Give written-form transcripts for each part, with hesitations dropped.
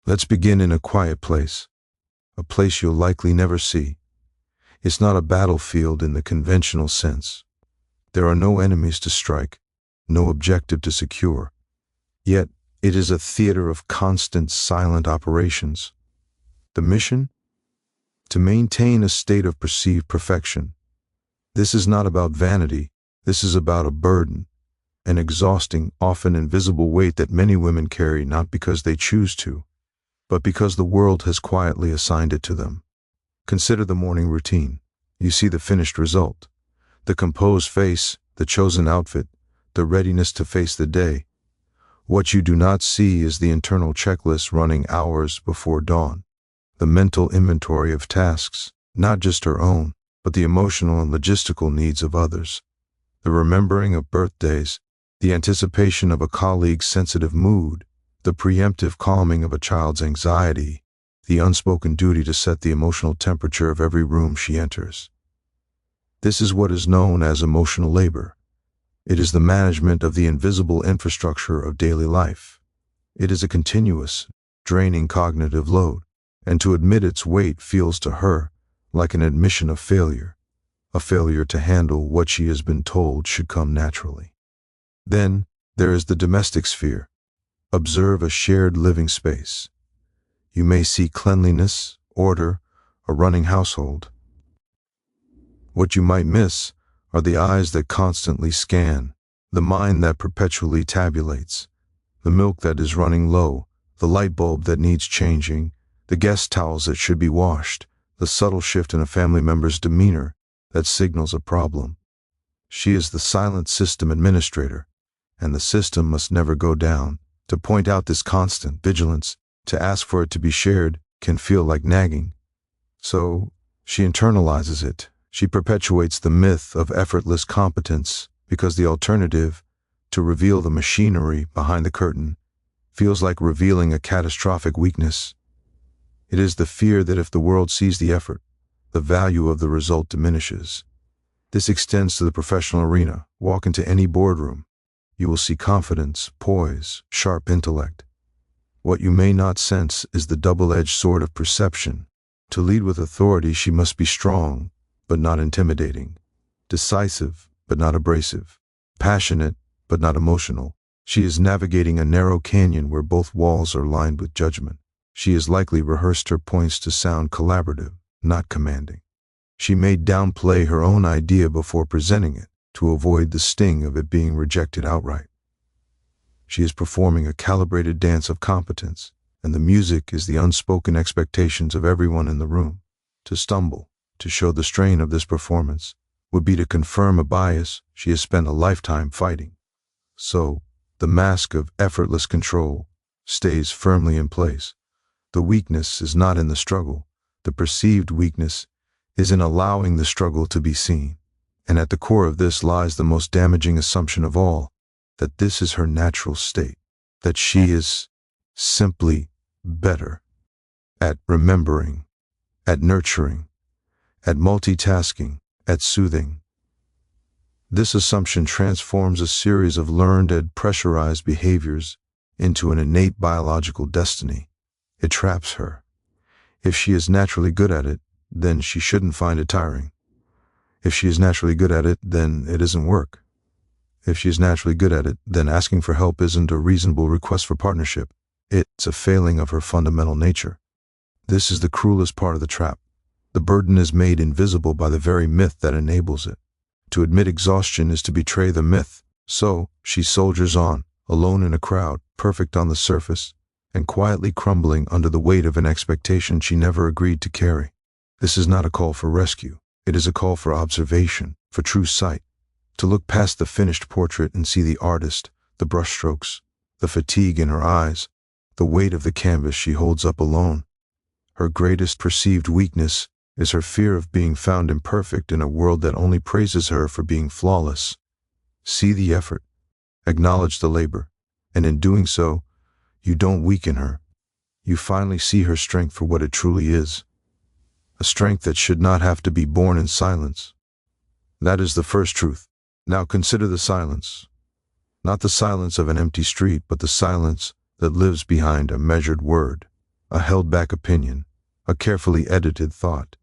Let's begin in a quiet place, a place you'll likely never see. It's not a battlefield in the conventional sense. There are no enemies to strike, no objective to secure. Yet, it is a theater of constant, silent operations. The mission? To maintain a state of perceived perfection. This is not about vanity. This is about a burden, an exhausting, often invisible weight that many women carry not because they choose to, but because the world has quietly assigned it to them. Consider the morning routine. You see the finished result, the composed face, the chosen outfit, the readiness to face the day. What you do not see is the internal checklist running hours before dawn, the mental inventory of tasks, not just her own, but the emotional and logistical needs of others, the remembering of birthdays, the anticipation of a colleague's sensitive mood, the preemptive calming of a child's anxiety, the unspoken duty to set the emotional temperature of every room she enters. This is what is known as emotional labor. It is the management of the invisible infrastructure of daily life. It is a continuous, draining cognitive load, and to admit its weight feels to her like an admission of failure, a failure to handle what she has been told should come naturally. Then, there is the domestic sphere. Observe a shared living space. You may see cleanliness, order, a running household. What you might miss are the eyes that constantly scan, the mind that perpetually tabulates, the milk that is running low, the light bulb that needs changing, the guest towels that should be washed, the subtle shift in a family member's demeanor that signals a problem. She is the silent system administrator, and the system must never go down. To point out this constant vigilance, to ask for it to be shared, can feel like nagging. So, she internalizes it. She perpetuates the myth of effortless competence because the alternative, to reveal the machinery behind the curtain, feels like revealing a catastrophic weakness. It is the fear that if the world sees the effort, the value of the result diminishes. This extends to the professional arena. Walk into any boardroom. You will see confidence, poise, sharp intellect. What you may not sense is the double-edged sword of perception. To lead with authority, she must be strong, but not intimidating, decisive, but not abrasive, passionate, but not emotional. She is navigating a narrow canyon where both walls are lined with judgment. She has likely rehearsed her points to sound collaborative, not commanding. She may downplay her own idea before presenting it to avoid the sting of it being rejected outright. She is performing a calibrated dance of competence, and the music is the unspoken expectations of everyone in the room. To stumble, to show the strain of this performance, would be to confirm a bias she has spent a lifetime fighting. So, the mask of effortless control stays firmly in place. The weakness is not in the struggle. The perceived weakness is in allowing the struggle to be seen. And at the core of this lies the most damaging assumption of all, that this is her natural state, that she is simply better at remembering, at nurturing, at multitasking, at soothing. This assumption transforms a series of learned and pressurized behaviors into an innate biological destiny. It traps her. If she is naturally good at it, then she shouldn't find it tiring. If she is naturally good at it, then it isn't work. If she is naturally good at it, then asking for help isn't a reasonable request for partnership. It's a failing of her fundamental nature. This is the cruelest part of the trap. The burden is made invisible by the very myth that enables it. To admit exhaustion is to betray the myth. So, she soldiers on, alone in a crowd, perfect on the surface, and quietly crumbling under the weight of an expectation she never agreed to carry. This is not a call for rescue. It is a call for observation, for true sight, to look past the finished portrait and see the artist, the brushstrokes, the fatigue in her eyes, the weight of the canvas she holds up alone. Her greatest perceived weakness is her fear of being found imperfect in a world that only praises her for being flawless. See the effort, acknowledge the labor, and in doing so, you don't weaken her. You finally see her strength for what it truly is. A strength that should not have to be born in silence. That is the first truth. Now consider the silence. Not the silence of an empty street, but the silence that lives behind a measured word. a held-back opinion, a carefully edited thought.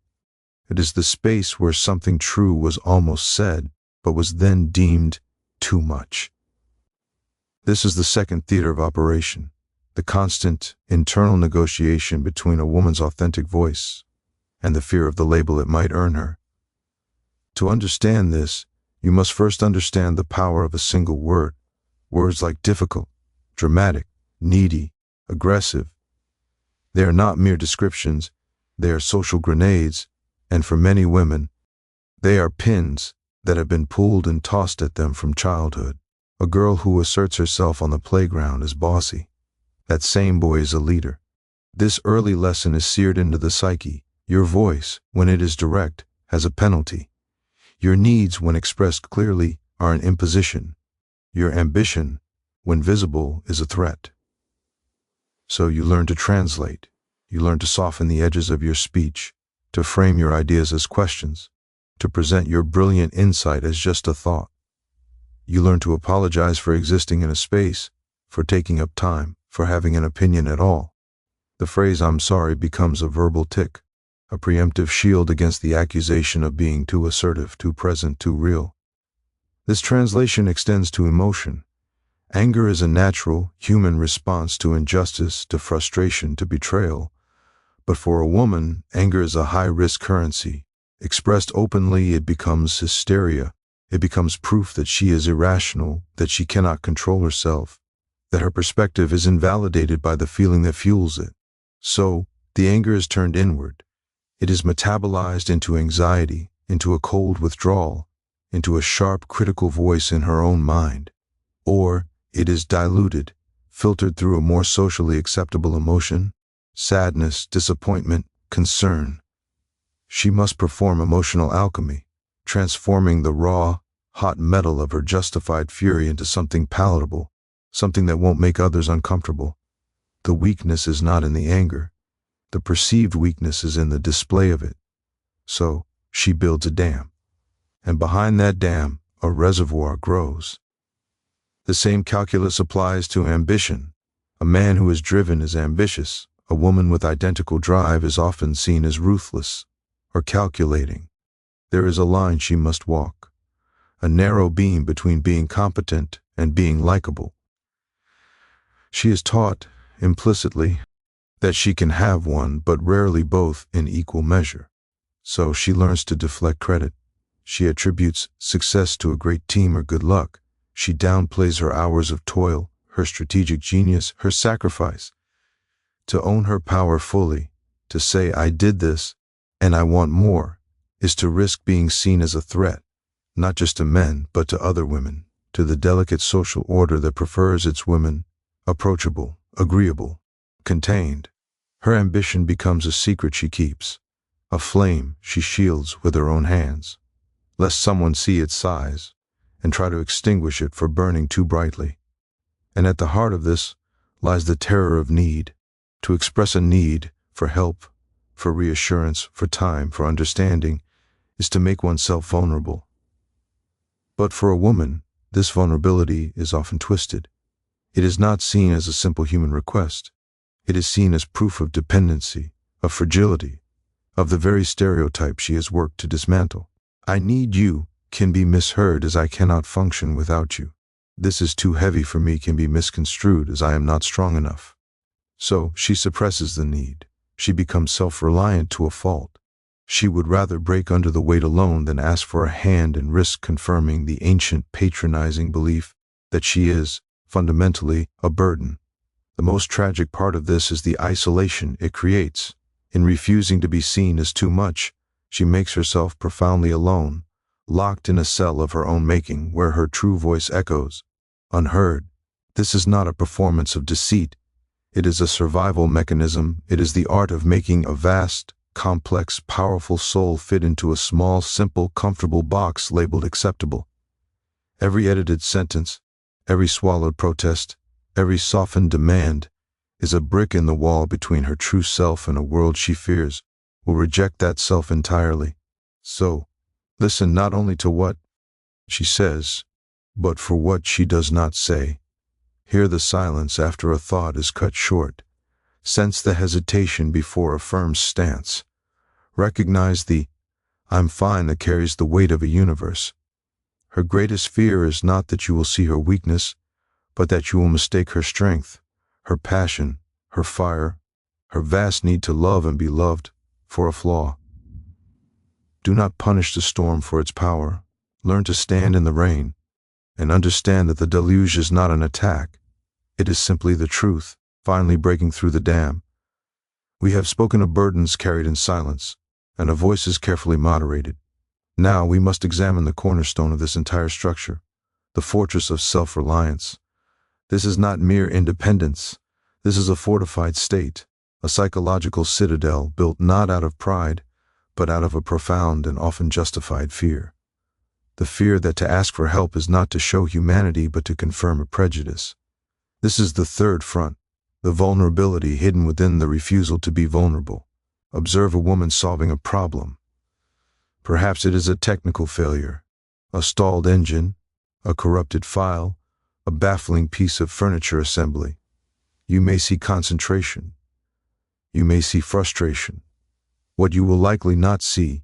It is the space where something true was almost said, but was then deemed too much. This is the second theater of operation, the constant internal negotiation between a woman's authentic voice and the fear of the label it might earn her. To understand this, you must first understand the power of a single word. Words like difficult, dramatic, needy, aggressive. They are not mere descriptions, they are social grenades, and for many women, they are pins that have been pulled and tossed at them from childhood. A girl who asserts herself on the playground is bossy. That same boy is a leader. This early lesson is seared into the psyche. Your voice, when it is direct, has a penalty. Your needs, when expressed clearly, are an imposition. Your ambition, when visible, is a threat. So you learn to translate. You learn to soften the edges of your speech, to frame your ideas as questions, to present your brilliant insight as just a thought. You learn to apologize for existing in a space, for taking up time, for having an opinion at all. The phrase "I'm sorry" becomes a verbal tick, a preemptive shield against the accusation of being too assertive, too present, too real. This translation extends to emotion. Anger is a natural, human response to injustice, to frustration, to betrayal. But for a woman, anger is a high-risk currency. Expressed openly, it becomes hysteria. It becomes proof that she is irrational, that she cannot control herself, that her perspective is invalidated by the feeling that fuels it. So, the anger is turned inward. It is metabolized into anxiety, into a cold withdrawal, into a sharp, critical voice in her own mind. Or, it is diluted, filtered through a more socially acceptable emotion, sadness, disappointment, concern. She must perform emotional alchemy, transforming the raw, hot metal of her justified fury into something palatable, something that won't make others uncomfortable. The weakness is not in the anger. The perceived weakness is in the display of it. So, she builds a dam. And behind that dam, a reservoir grows. The same calculus applies to ambition. A man who is driven is ambitious. A woman with identical drive is often seen as ruthless or calculating. There is a line she must walk, a narrow beam between being competent and being likable. She is taught, implicitly, that she can have one, but rarely both in equal measure. So she learns to deflect credit. She attributes success to a great team or good luck. She downplays her hours of toil, her strategic genius, her sacrifice. To own her power fully, to say "I did this, and I want more," is to risk being seen as a threat, not just to men, but to other women, to the delicate social order that prefers its women approachable, agreeable, contained. Her ambition becomes a secret she keeps, a flame she shields with her own hands, lest someone see its size and try to extinguish it for burning too brightly. And at the heart of this lies the terror of need. To express a need for help, for reassurance, for time, for understanding, is to make oneself vulnerable. But for a woman, this vulnerability is often twisted. It is not seen as a simple human request. It is seen as proof of dependency, of fragility, of the very stereotype she has worked to dismantle. "I need you" can be misheard as "I cannot function without you." "This is too heavy for me" can be misconstrued as "I am not strong enough." So she suppresses the need. She becomes self-reliant to a fault. She would rather break under the weight alone than ask for a hand and risk confirming the ancient patronizing belief that she is, fundamentally, a burden. The most tragic part of this is the isolation it creates. In refusing to be seen as too much, she makes herself profoundly alone, locked in a cell of her own making where her true voice echoes, unheard. This is not a performance of deceit. It is a survival mechanism. It is the art of making a vast, complex, powerful soul fit into a small, simple, comfortable box labeled acceptable. Every edited sentence, every swallowed protest, every softened demand is a brick in the wall between her true self and a world she fears will reject that self entirely. So, listen not only to what she says, but for what she does not say. Hear the silence after a thought is cut short. Sense the hesitation before a firm stance. Recognize the "I'm fine" that carries the weight of a universe. Her greatest fear is not that you will see her weakness, but that you will mistake her strength, her passion, her fire, her vast need to love and be loved, for a flaw. Do not punish the storm for its power. Learn to stand in the rain, and understand that the deluge is not an attack. It is simply the truth, finally breaking through the dam. We have spoken of burdens carried in silence, and of voices carefully moderated. Now we must examine the cornerstone of this entire structure, the fortress of self-reliance. This is not mere independence. This is a fortified state, a psychological citadel built not out of pride, but out of a profound and often justified fear. The fear that to ask for help is not to show humanity but to confirm a prejudice. This is the third front, the vulnerability hidden within the refusal to be vulnerable. Observe a woman solving a problem. Perhaps it is a technical failure, a stalled engine, a corrupted file, a baffling piece of furniture assembly. You may see concentration. You may see frustration. What you will likely not see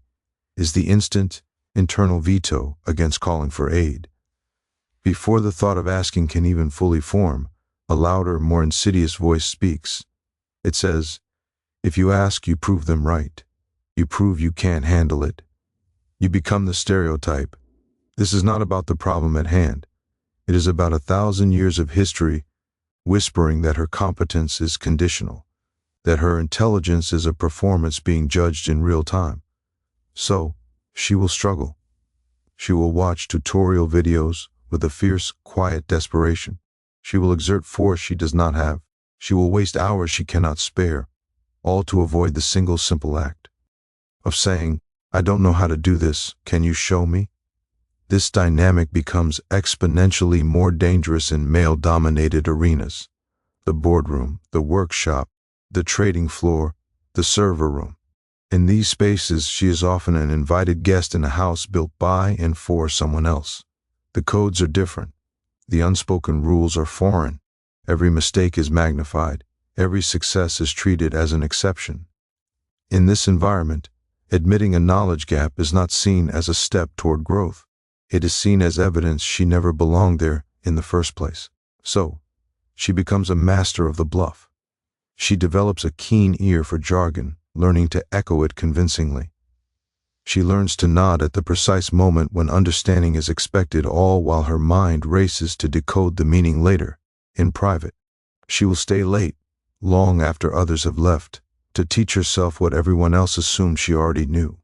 is the instant, internal veto against calling for aid. Before the thought of asking can even fully form, a louder, more insidious voice speaks. It says, if you ask, you prove them right. You prove you can't handle it. You become the stereotype. This is not about the problem at hand. It is about 1,000 years of history whispering that her competence is conditional, that her intelligence is a performance being judged in real time. So, she will struggle. She will watch tutorial videos with a fierce, quiet desperation. She will exert force she does not have. She will waste hours she cannot spare, all to avoid the single simple act of saying, I don't know how to do this, can you show me? This dynamic becomes exponentially more dangerous in male-dominated arenas. The boardroom, the workshop, the trading floor, the server room. In these spaces, she is often an invited guest in a house built by and for someone else. The codes are different. The unspoken rules are foreign. Every mistake is magnified. Every success is treated as an exception. In this environment, admitting a knowledge gap is not seen as a step toward growth. It is seen as evidence she never belonged there in the first place. So, she becomes a master of the bluff. She develops a keen ear for jargon, learning to echo it convincingly. She learns to nod at the precise moment when understanding is expected, all while her mind races to decode the meaning later, in private. She will stay late, long after others have left, to teach herself what everyone else assumed she already knew.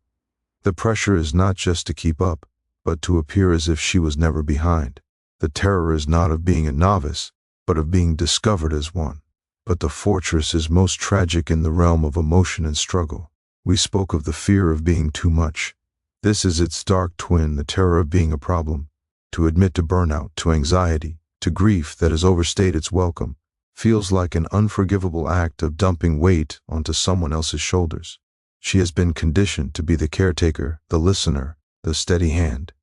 The pressure is not just to keep up, but to appear as if she was never behind. The terror is not of being a novice, but of being discovered as one. But the fortress is most tragic in the realm of emotion and struggle. We spoke of the fear of being too much. This is its dark twin, the terror of being a problem. To admit to burnout, to anxiety, to grief that has overstayed its welcome, feels like an unforgivable act of dumping weight onto someone else's shoulders. She has been conditioned to be the caretaker, the listener, the steady hand.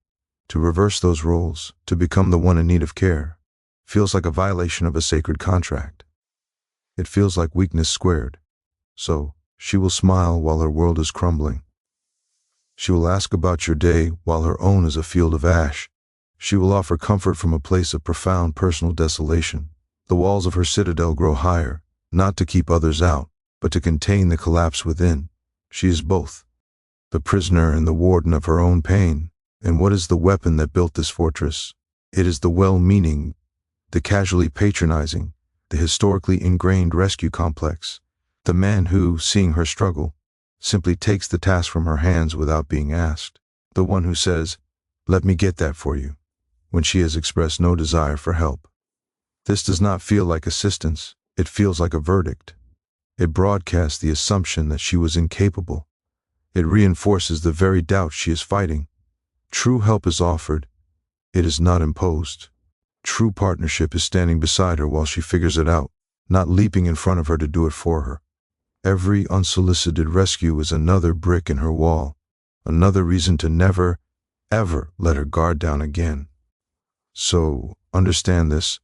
To reverse those roles, to become the one in need of care, feels like a violation of a sacred contract. It feels like weakness squared. So, she will smile while her world is crumbling. She will ask about your day while her own is a field of ash. She will offer comfort from a place of profound personal desolation. The walls of her citadel grow higher, not to keep others out, but to contain the collapse within. She is both, the prisoner and the warden of her own pain. And what is the weapon that built this fortress? It is the well-meaning, the casually patronizing, the historically ingrained rescue complex. The man who, seeing her struggle, simply takes the task from her hands without being asked. The one who says, let me get that for you, when she has expressed no desire for help. This does not feel like assistance, it feels like a verdict. It broadcasts the assumption that she was incapable. It reinforces the very doubt she is fighting. True help is offered, it is not imposed. True partnership is standing beside her while she figures it out, not leaping in front of her to do it for her. Every unsolicited rescue is another brick in her wall, another reason to never, ever let her guard down again. So, understand this.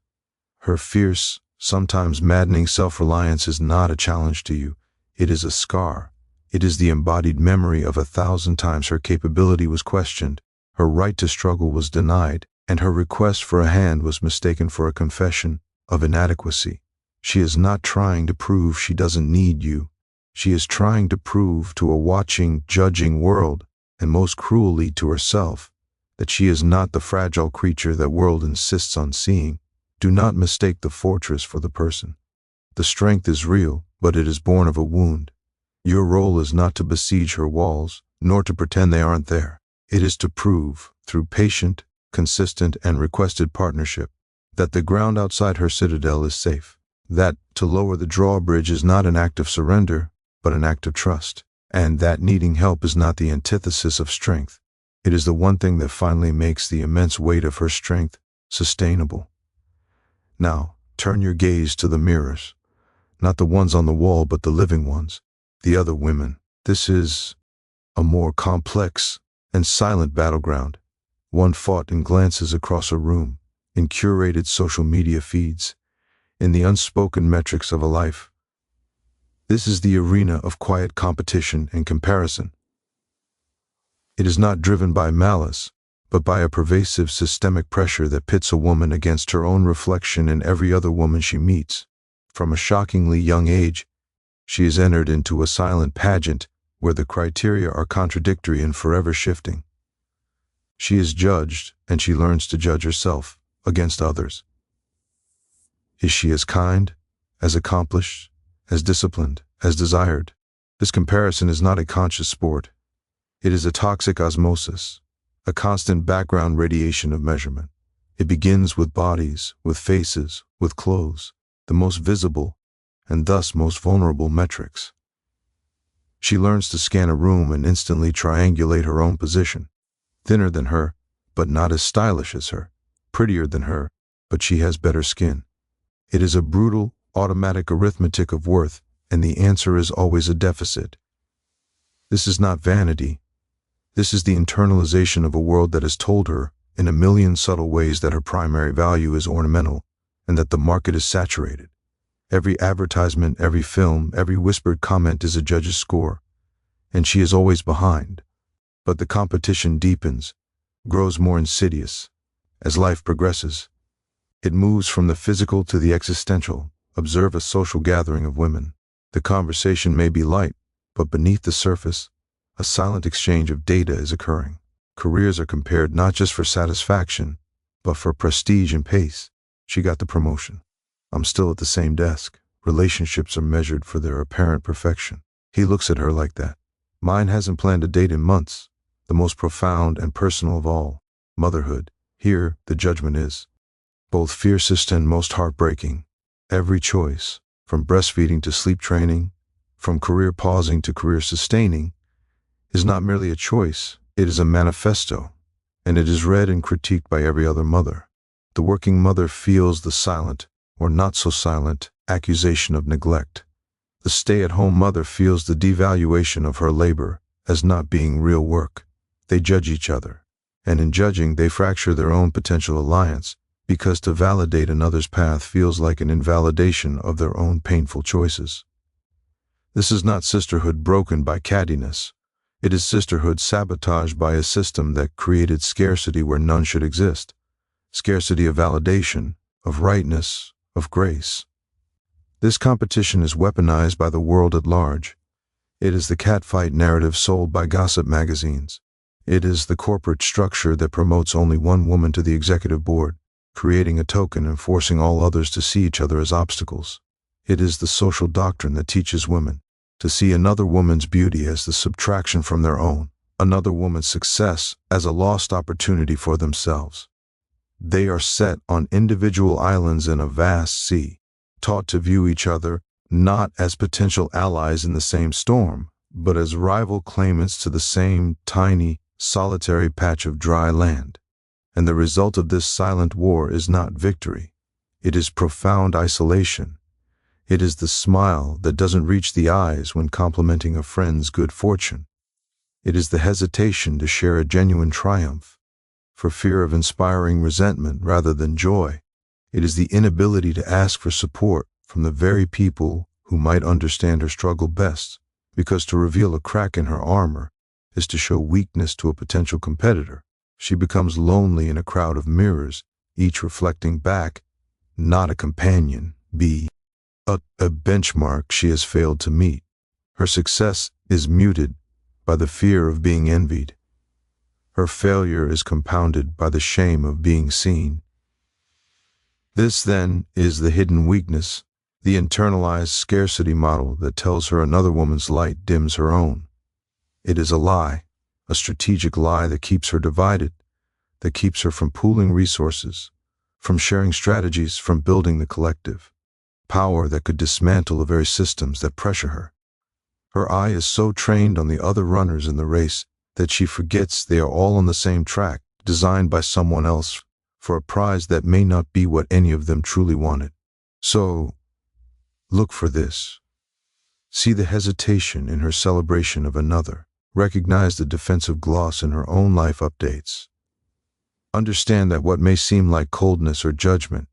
Her fierce, Sometimes maddening self-reliance is not a challenge to you. It is a scar. It is the embodied memory of 1,000 times her capability was questioned, her right to struggle was denied, and her request for a hand was mistaken for a confession of inadequacy. She is not trying to prove she doesn't need you. She is trying to prove to a watching, judging world, and most cruelly to herself, that she is not the fragile creature that world insists on seeing. Do not mistake the fortress for the person. The strength is real, but it is born of a wound. Your role is not to besiege her walls, nor to pretend they aren't there. It is to prove, through patient, consistent, and requested partnership, that the ground outside her citadel is safe. That to lower the drawbridge is not an act of surrender, but an act of trust. And that needing help is not the antithesis of strength. It is the one thing that finally makes the immense weight of her strength sustainable. Now, turn your gaze to the mirrors. Not the ones on the wall, but the living ones. The other women. This is a more complex and silent battleground. One fought in glances across a room, in curated social media feeds, in the unspoken metrics of a life. This is the arena of quiet competition and comparison. It is not driven by malice, but by a pervasive systemic pressure that pits a woman against her own reflection and every other woman she meets. From a shockingly young age, she is entered into a silent pageant where the criteria are contradictory and forever shifting. She is judged, and she learns to judge herself against others. Is she as kind, as accomplished, as disciplined, as desired? This comparison is not a conscious sport. It is a toxic osmosis, a constant background radiation of measurement. It begins with bodies, with faces, with clothes, the most visible and thus most vulnerable metrics. She learns to scan a room and instantly triangulate her own position. Thinner than her, but not as stylish as her. Prettier than her, but she has better skin. It is a brutal, automatic arithmetic of worth, and the answer is always a deficit. This is not vanity. This is the internalization of a world that has told her, in a million subtle ways, that her primary value is ornamental, and that the market is saturated. Every advertisement, every film, every whispered comment is a judge's score, and she is always behind. But the competition deepens, grows more insidious. As life progresses, it moves from the physical to the existential. Observe a social gathering of women. The conversation may be light, but beneath the surface, a silent exchange of data is occurring. Careers are compared not just for satisfaction, but for prestige and pace. She got the promotion. I'm still at the same desk. Relationships are measured for their apparent perfection. He looks at her like that. Mine hasn't planned a date in months. The most profound and personal of all, motherhood. Here, the judgment is both fiercest and most heartbreaking. Every choice, from breastfeeding to sleep training, from career pausing to career sustaining, is not merely a choice, it is a manifesto, and it is read and critiqued by every other mother. The working mother feels the silent, or not so silent, accusation of neglect. The stay-at-home mother feels the devaluation of her labor as not being real work. They judge each other, and in judging they fracture their own potential alliance, because to validate another's path feels like an invalidation of their own painful choices. This is not sisterhood broken by cattiness. It is sisterhood sabotaged by a system that created scarcity where none should exist. Scarcity of validation, of rightness, of grace. This competition is weaponized by the world at large. It is the catfight narrative sold by gossip magazines. It is the corporate structure that promotes only one woman to the executive board, creating a token and forcing all others to see each other as obstacles. It is the social doctrine that teaches women to see another woman's beauty as the subtraction from their own, another woman's success as a lost opportunity for themselves. They are set on individual islands in a vast sea, taught to view each other not as potential allies in the same storm, but as rival claimants to the same tiny, solitary patch of dry land. And the result of this silent war is not victory. It is profound isolation. It is the smile that doesn't reach the eyes when complimenting a friend's good fortune. It is the hesitation to share a genuine triumph, for fear of inspiring resentment rather than joy. It is the inability to ask for support from the very people who might understand her struggle best, because to reveal a crack in her armor is to show weakness to a potential competitor. She becomes lonely in a crowd of mirrors, each reflecting back, not a companion, a benchmark she has failed to meet. Her success is muted by the fear of being envied. Her failure is compounded by the shame of being seen. This, then, is the hidden weakness, the internalized scarcity model that tells her another woman's light dims her own. It is a lie, a strategic lie that keeps her divided, that keeps her from pooling resources, from sharing strategies, from building the collective power that could dismantle the very systems that pressure her. Her eye is so trained on the other runners in the race that she forgets they are all on the same track, designed by someone else for a prize that may not be what any of them truly wanted. So, look for this. See the hesitation in her celebration of another. Recognize the defensive gloss in her own life updates. Understand that what may seem like coldness or judgment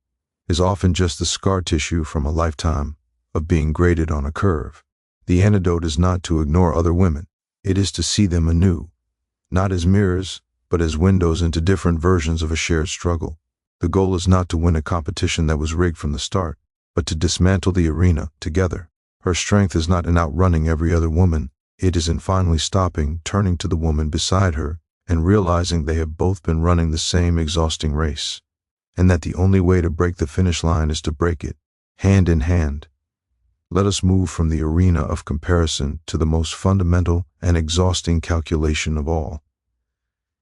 is often just the scar tissue from a lifetime of being graded on a curve. The antidote is not to ignore other women. It is to see them anew, not as mirrors, but as windows into different versions of a shared struggle. The goal is not to win a competition that was rigged from the start, but to dismantle the arena together. Her strength is not in outrunning every other woman. It is in finally stopping, turning to the woman beside her, and realizing they have both been running the same exhausting race, and that the only way to break the finish line is to break it, hand in hand. Let us move from the arena of comparison to the most fundamental and exhausting calculation of all.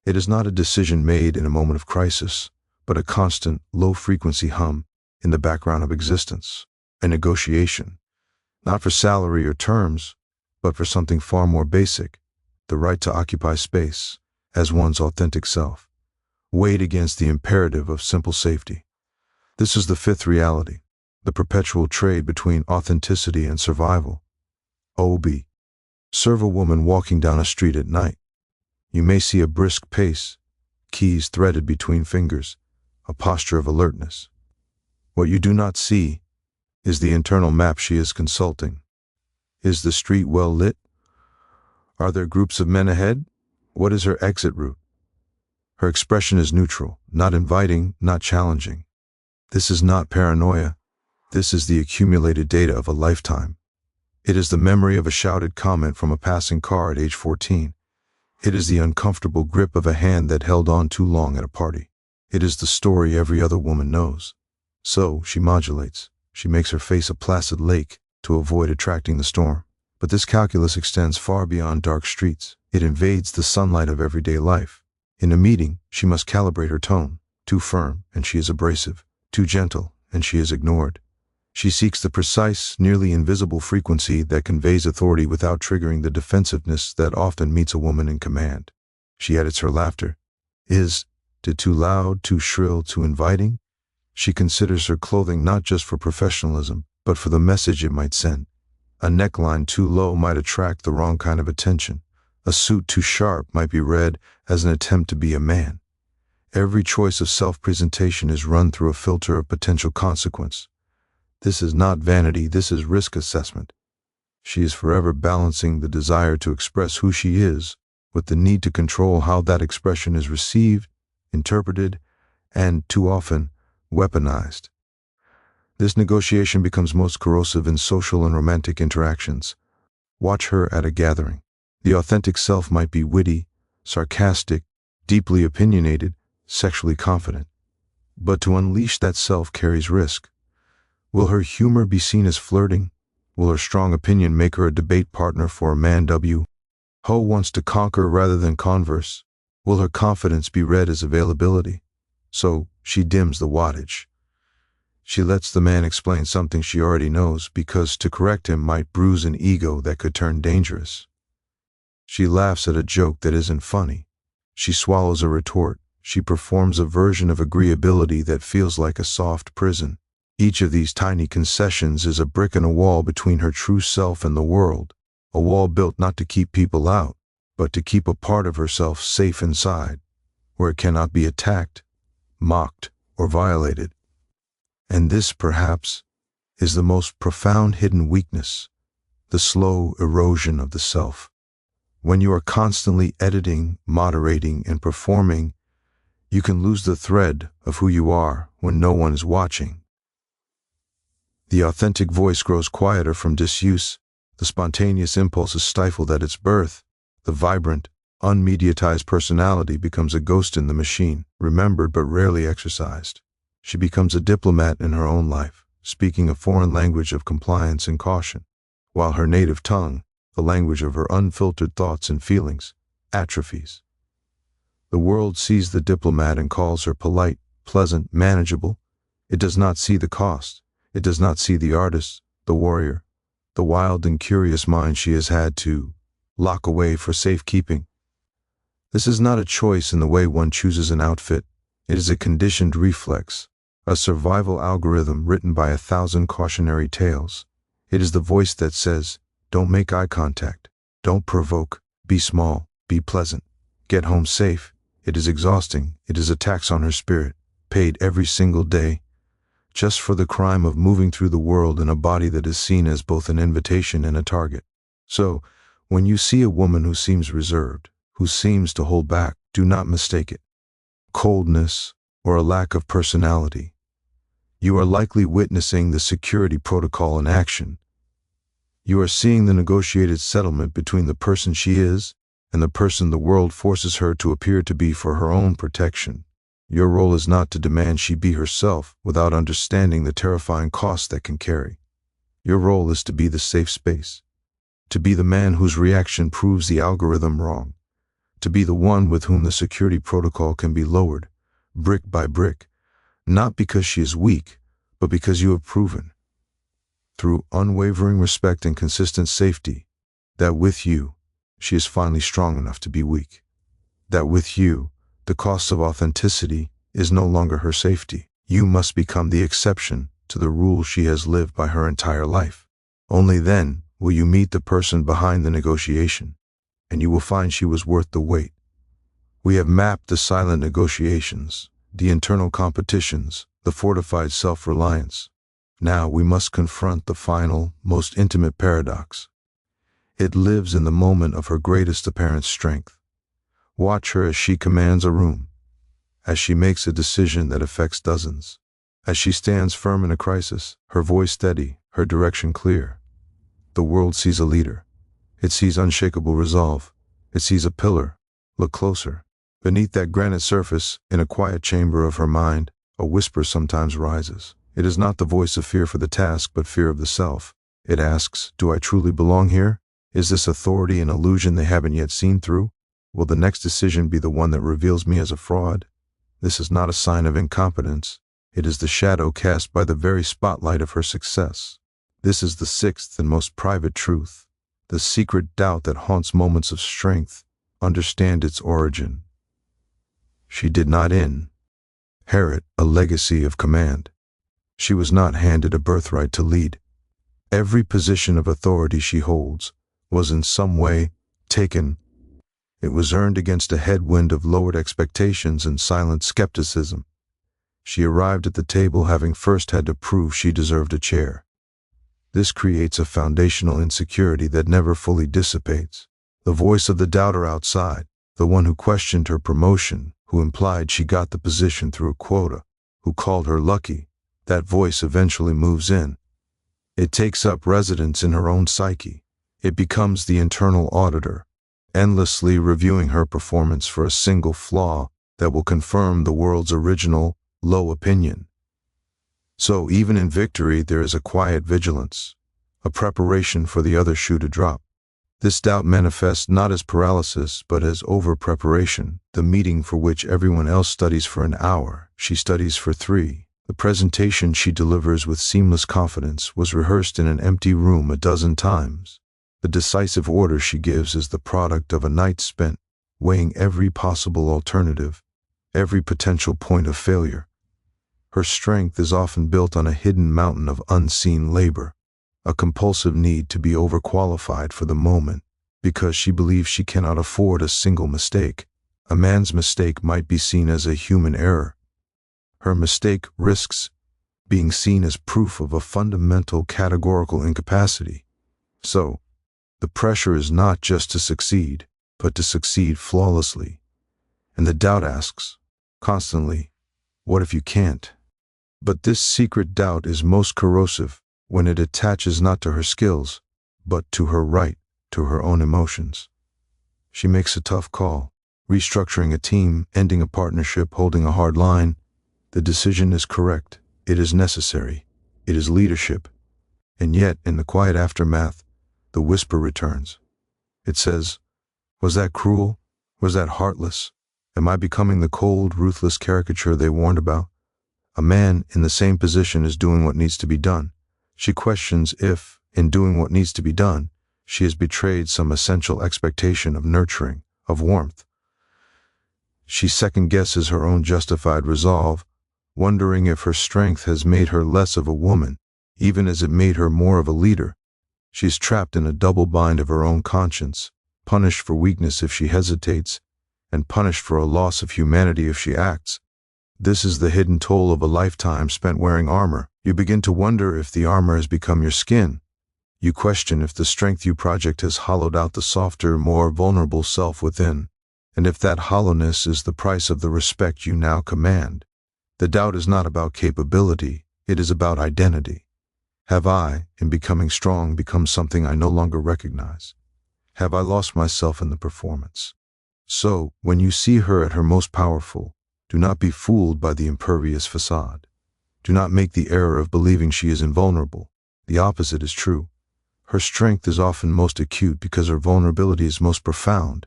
It is not a decision made in a moment of crisis, but a constant, low-frequency hum in the background of existence, a negotiation, not for salary or terms, but for something far more basic, the right to occupy space as one's authentic self, weighed against the imperative of simple safety. This is the fifth reality, the perpetual trade between authenticity and survival. OB. Serve a woman walking down a street at night. You may see a brisk pace, keys threaded between fingers, a posture of alertness. What you do not see is the internal map she is consulting. Is the street well lit? Are there groups of men ahead? What is her exit route? Her expression is neutral, not inviting, not challenging. This is not paranoia. This is the accumulated data of a lifetime. It is the memory of a shouted comment from a passing car at age 14. It is the uncomfortable grip of a hand that held on too long at a party. It is the story every other woman knows. So she modulates. She makes her face a placid lake to avoid attracting the storm. But this calculus extends far beyond dark streets. It invades the sunlight of everyday life. In a meeting, she must calibrate her tone. Too firm, and she is abrasive. Too gentle, and she is ignored. She seeks the precise, nearly invisible frequency that conveys authority without triggering the defensiveness that often meets a woman in command. She edits her laughter. Is it too loud, too shrill, too inviting? She considers her clothing not just for professionalism, but for the message it might send. A neckline too low might attract the wrong kind of attention. A suit too sharp might be read as an attempt to be a man. Every choice of self-presentation is run through a filter of potential consequence. This is not vanity, this is risk assessment. She is forever balancing the desire to express who she is with the need to control how that expression is received, interpreted, and, too often, weaponized. This negotiation becomes most corrosive in social and romantic interactions. Watch her at a gathering. The authentic self might be witty, sarcastic, deeply opinionated, sexually confident. But to unleash that self carries risk. Will her humor be seen as flirting? Will her strong opinion make her a debate partner for a man who wants to conquer rather than converse? Will her confidence be read as availability? So she dims the wattage. She lets the man explain something she already knows because to correct him might bruise an ego that could turn dangerous. She laughs at a joke that isn't funny. She swallows a retort. She performs a version of agreeability that feels like a soft prison. Each of these tiny concessions is a brick in a wall between her true self and the world, a wall built not to keep people out, but to keep a part of herself safe inside, where it cannot be attacked, mocked, or violated. And this, perhaps, is the most profound hidden weakness, the slow erosion of the self. When you are constantly editing, moderating, and performing, you can lose the thread of who you are when no one is watching. The authentic voice grows quieter from disuse, the spontaneous impulse is stifled at its birth, the vibrant, unmediatized personality becomes a ghost in the machine, remembered but rarely exercised. She becomes a diplomat in her own life, speaking a foreign language of compliance and caution, while her native tongue, the language of her unfiltered thoughts and feelings, atrophies. The world sees the diplomat and calls her polite, pleasant, manageable. It does not see the cost. It does not see the artist, the warrior, the wild and curious mind she has had to lock away for safekeeping. This is not a choice in the way one chooses an outfit. It is a conditioned reflex, a survival algorithm written by 1,000 cautionary tales. It is the voice that says, don't make eye contact, don't provoke, be small, be pleasant, get home safe. It is exhausting. It is a tax on her spirit, paid every single day, just for the crime of moving through the world in a body that is seen as both an invitation and a target. So, when you see a woman who seems reserved, who seems to hold back, do not mistake it. Coldness or a lack of personality. You are likely witnessing the security protocol in action. You are seeing the negotiated settlement between the person she is and the person the world forces her to appear to be for her own protection. Your role is not to demand she be herself without understanding the terrifying cost that can carry. Your role is to be the safe space, to be the man whose reaction proves the algorithm wrong, to be the one with whom the security protocol can be lowered, brick by brick, not because she is weak, but because you have proven, through unwavering respect and consistent safety, that with you, she is finally strong enough to be weak. That with you, the cost of authenticity is no longer her safety. You must become the exception to the rule she has lived by her entire life. Only then will you meet the person behind the negotiation, and you will find she was worth the wait. We have mapped the silent negotiations, the internal competitions, the fortified self-reliance. Now we must confront the final, most intimate paradox. It lives in the moment of her greatest apparent strength. Watch her as she commands a room, as she makes a decision that affects dozens, as she stands firm in a crisis, her voice steady, her direction clear. The world sees a leader. It sees unshakable resolve. It sees a pillar. Look closer. Beneath that granite surface, in a quiet chamber of her mind, a whisper sometimes rises. It is not the voice of fear for the task, but fear of the self. It asks, do I truly belong here? Is this authority an illusion they haven't yet seen through? Will the next decision be the one that reveals me as a fraud? This is not a sign of incompetence. It is the shadow cast by the very spotlight of her success. This is the sixth and most private truth, the secret doubt that haunts moments of strength. Understand its origin. She did not inherit a legacy of command. She was not handed a birthright to lead. Every position of authority she holds was in some way taken. It was earned against a headwind of lowered expectations and silent skepticism. She arrived at the table having first had to prove she deserved a chair. This creates a foundational insecurity that never fully dissipates. The voice of the doubter outside, the one who questioned her promotion, who implied she got the position through a quota, who called her lucky, that voice eventually moves in. It takes up residence in her own psyche. It becomes the internal auditor, endlessly reviewing her performance for a single flaw that will confirm the world's original, low opinion. So even in victory there is a quiet vigilance, a preparation for the other shoe to drop. This doubt manifests not as paralysis but as over-preparation. The meeting for which everyone else studies for an hour, she studies for 3. The presentation she delivers with seamless confidence was rehearsed in an empty room a dozen times. The decisive order she gives is the product of a night spent weighing every possible alternative, every potential point of failure. Her strength is often built on a hidden mountain of unseen labor, a compulsive need to be overqualified for the moment, because she believes she cannot afford a single mistake. A man's mistake might be seen as a human error. Her mistake risks being seen as proof of a fundamental categorical incapacity. So, the pressure is not just to succeed, but to succeed flawlessly. And the doubt asks, constantly, what if you can't? But this secret doubt is most corrosive when it attaches not to her skills, but to her right, to her own emotions. She makes a tough call, restructuring a team, ending a partnership, holding a hard line. The decision is correct. It is necessary. It is leadership. And yet, in the quiet aftermath, the whisper returns. It says, was that cruel? Was that heartless? Am I becoming the cold, ruthless caricature they warned about? A man in the same position is doing what needs to be done. She questions if, in doing what needs to be done, she has betrayed some essential expectation of nurturing, of warmth. She second-guesses her own justified resolve, wondering if her strength has made her less of a woman, even as it made her more of a leader. She's trapped in a double bind of her own conscience, punished for weakness if she hesitates, and punished for a loss of humanity if she acts. This is the hidden toll of a lifetime spent wearing armor. You begin to wonder if the armor has become your skin. You question if the strength you project has hollowed out the softer, more vulnerable self within, and if that hollowness is the price of the respect you now command. The doubt is not about capability, it is about identity. Have I, in becoming strong, become something I no longer recognize? Have I lost myself in the performance? So, when you see her at her most powerful, do not be fooled by the impervious facade. Do not make the error of believing she is invulnerable. The opposite is true. Her strength is often most acute because her vulnerability is most profound.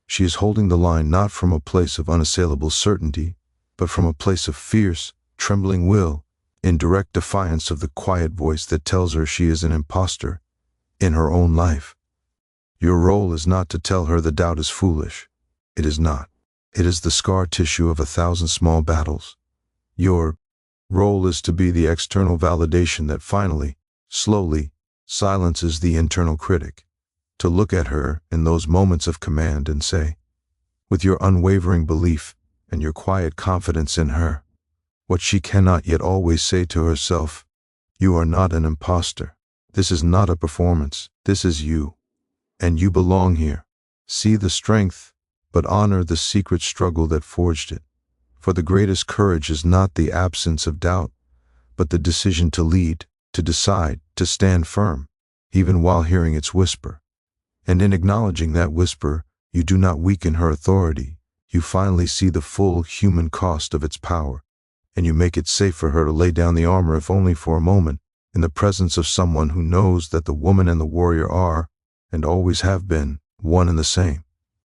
She is holding the line not from a place of unassailable certainty, but from a place of fierce, trembling will, in direct defiance of the quiet voice that tells her she is an imposter in her own life. Your role is not to tell her the doubt is foolish. It is not. It is the scar tissue of 1,000 small battles. Your role is to be the external validation that finally, slowly, silences the internal critic. To look at her in those moments of command and say, with your unwavering belief and your quiet confidence in her, what she cannot yet always say to herself, you are not an imposter. This is not a performance. This is you. And you belong here. See the strength, but honor the secret struggle that forged it. For the greatest courage is not the absence of doubt, but the decision to lead, to decide, to stand firm, even while hearing its whisper. And in acknowledging that whisper, you do not weaken her authority. You finally see the full human cost of its power, and you make it safe for her to lay down the armor if only for a moment, in the presence of someone who knows that the woman and the warrior are, and always have been, one and the same.